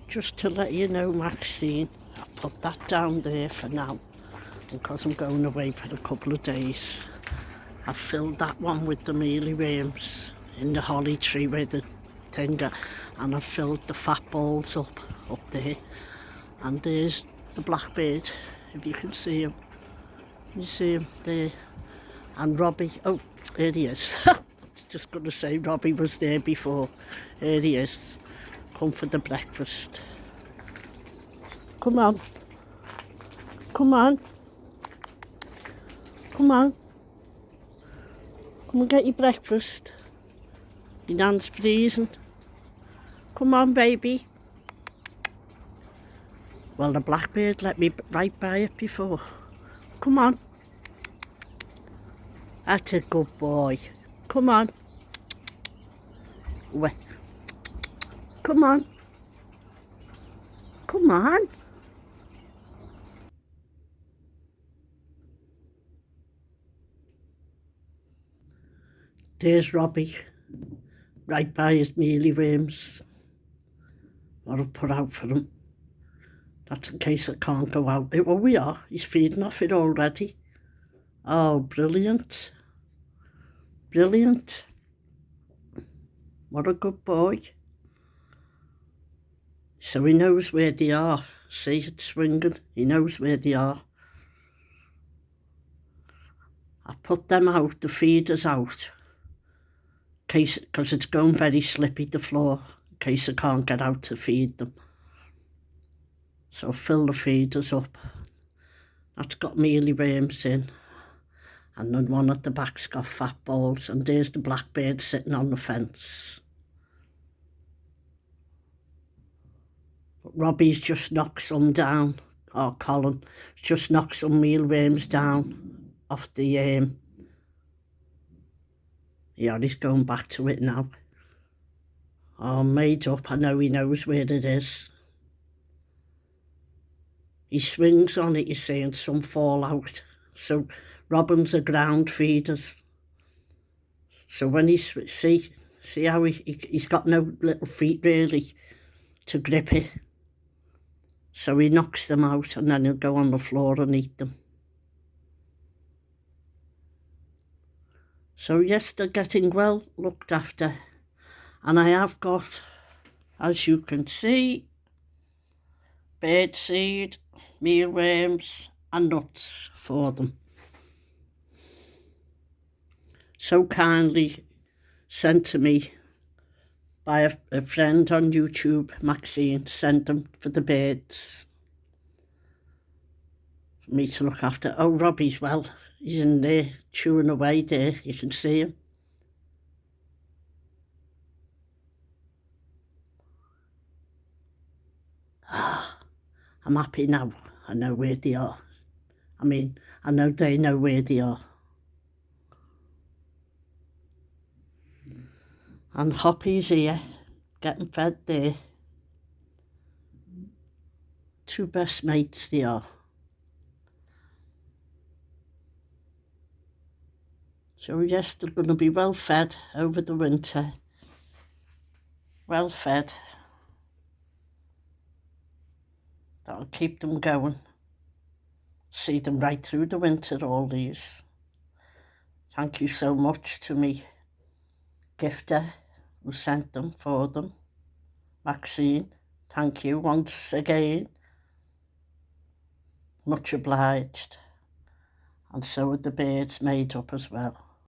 Just to let you know, Maxine, I put that down there for now because I'm going away for a couple of days. I filled that one with the mealyworms in the holly tree with the tinder, and I filled the fat balls up there. And there's the blackbird, if you can see him. You see him there. And Robbie, oh, here he is. Just going to say Robbie was there before. Here he is. Come for the breakfast. Come on. Come on. Come on. Come and get your breakfast. Your nan's freezing. Come on, baby. Well, the blackbird let me right by it before. Come on. That's a good boy. Come on. Wait. Come on. Come on. There's Robbie, right by his mealyworms. What I've put out for him. That's in case I can't go out. Oh, we are. He's feeding off it already. Oh, brilliant. Brilliant. What a good boy. So he knows where they are. See, it's swinging. He knows where they are. I put them out, the feeders out, because it's going very slippy, the floor, in case I can't get out to feed them. So fill the feeders up. That's got mealyworms in. And then one at the back's got fat balls. And there's the blackbird sitting on the fence. But Robbie's just knocked some down. Or Colin just knocked some mealworms down off the... Yeah, he's going back to it now. Oh, made up. I know he knows where it is. He swings on it, you see, and some fall out. So robins are ground feeders. So when see how he's got no little feet really to grip it. So he knocks them out and then he'll go on the floor and eat them. So yes, they're getting well looked after. And I have got, as you can see, birdseed, mealworms and nuts for them. So kindly sent to me by a friend on YouTube, Maxine, sent them for the birds. For me to look after. Oh, Robbie's well. He's in there chewing away there. You can see him. I'm happy now. I know where they are. I mean, I know they know where they are. And Hoppy's here, getting fed there. Two best mates they are. So yes, they're going to be well fed over the winter. Well fed. That'll keep them going. See them right through the winter, all these. Thank you so much to me gifter who sent them for them. Maxine, thank you once again. Much obliged. And so are the birds made up as well.